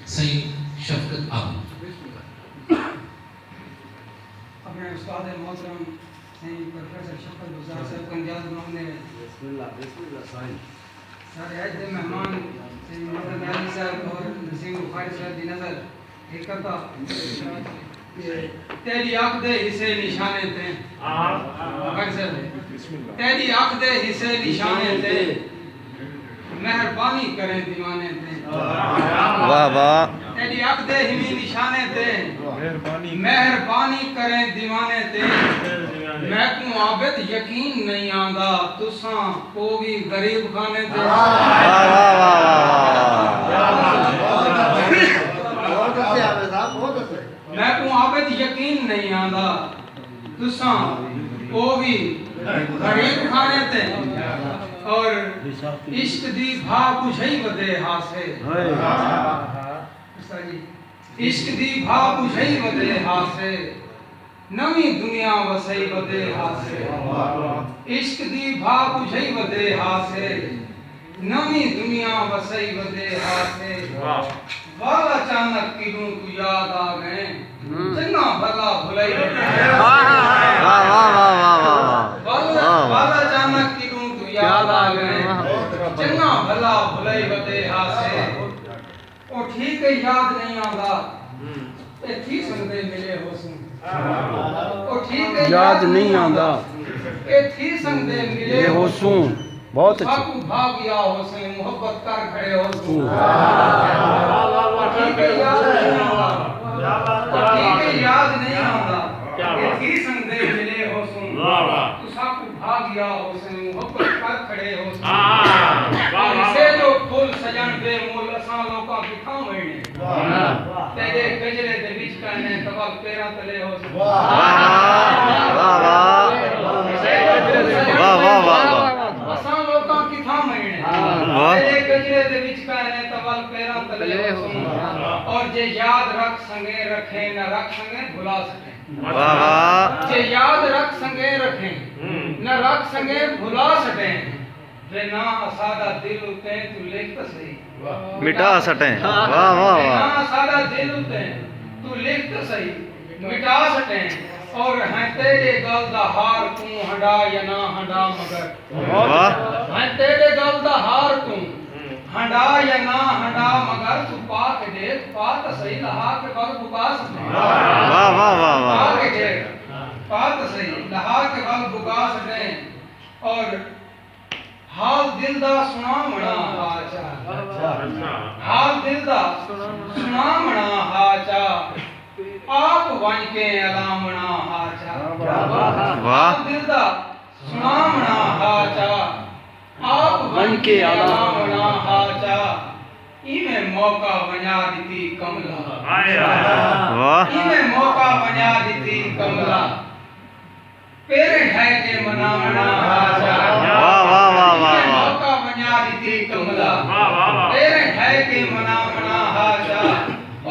सही शफकत आप अपने उस्ताद मोहतरम सही प्रोफेसर शफकत गुजार साहब कंजाज ने बिस्मिल्लाह सारे आज के मेहमान सही मोहम्मद अली साहब और नसीम बुखारी साहब की नजर एक करता तेरी आँख दे हिस्से निशाने थे तेरी आँख दे हिस्से निशाने थे मेहरबानी करें दीवाने थे वाह वाह तेरी आँख दे हिमी निशाने थे मेहरबानी करें दीवाने थे मैं को आबिद यकीन नहीं आंदा तुसा को भी गरीब खाने थे मैं को आबिद यकीन नहीं आंदा तुसा को भी गरीब खाने थे और इश्क दी भा बुझई वदे हासे इश्क दी भा बुझई वदे हासे नवी दुनिया वसई वदे हासे इश्क दी भा बुझई वदे हासे नवी दुनिया वसई वदे हासे वाह अचानक किरूं तू याद आ गए चंगा भला भुलई वदे वाह अचानक किरूं तू याद आ गए चंगा भला भुलई वदे हासे ओ ठीक है याद नहीं आंदा ए थी संदे मिले होसूं ओ ठीक है याद नहीं आंदा ए थी संदे मिले होसूं बहुत अच्छा बाकू भाग गया होसूं मोहब्बत कर खड़े होसूं ठीक है याद नहीं आंदा ठीक है याद नहीं आंदा ए थी संदे मिले होसूं तू साकू भाग गया होसूं मोहब्बत कर खड़े होसूं इसे जो फूल सजन दे मोल असा लोकां किथा मईने तेरे गजरे दे विच कने तवल पेरा तले हो असा लोकां किथा मईने तेरे गजरे दे विच कने तवल पेरा तले हो और जे याद रख संगे रखे न रख संगे भुला सके जे याद रख संगे रखे न रख संगे भुला सके वे ना असादा दिल उते तू लिख तो सही मिटा सटे वाह वाह वाह ना असादा दिल उते तू लिख तो सही मिटा सटे और है तेरे गल दा हार तू हंडा या ना हंडा मगर वाह है तेरे गल दा हार तू हंडा या ना हंडा मगर तू पाक देख पाक सही लहा के बल बुका सके वाह वाह वाह पाक देख पाक सही लहा के बल बुका सके और हाल दिल दा सुनावना हाचा हाल दिल दा सुनावना हाचा आप वन के अलामना हाचा हाल दिल दा सुनावना हाचा आप वन के अलामना हाचा इमे मौका बना दी कमला वाह इमे मौका बना दी कमला पेरे है के मनावना हाचा वाह वाह वाह वाह मौका बना दी कमला तेरे है के मनावना हाजा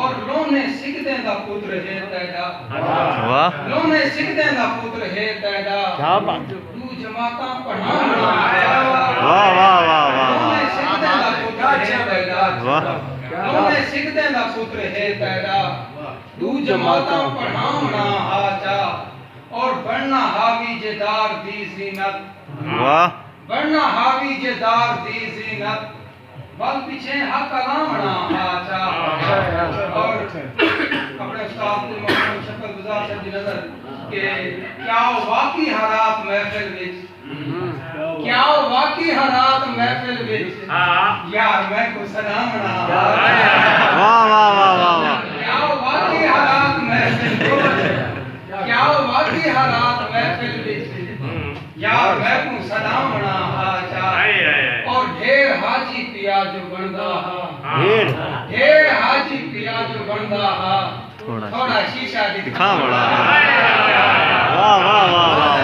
और लोने सिकदे दा पुत्र है तैदा वाह लोने सिकदे दा पुत्र है तैदा क्या बात तू जमाता पढ़ावना आया वाह वाह वाह वाह लोने सिकदे दा पुत्र है तैदा वाह लोने सिकदे दा पुत्र है तैदा तू जमाता पढ़ावना हाजा और बनना हावी जेदार दी जीनत वाह बनना हावी जेदार दी जीनत बल पीछे हक अलामना हाचा और अपने उस्ताद के मोहम्मद शफकत गुजार साहब की नजर के क्या वाकई हालात महफिल विच क्या वाकई हालात महफिल विच यार मैं को सलामना वाह वाह वाह वाह क्या वाकई हालात महफिल क्या वाकई हालात महफिल विच यार मैं को सलामना हाचा और ढेर हाजी पिया जो बनदा हा ढेर हाजी पिया जो बनदा हा थोड़ा शीशा दिखा वाह वाह वाह वाह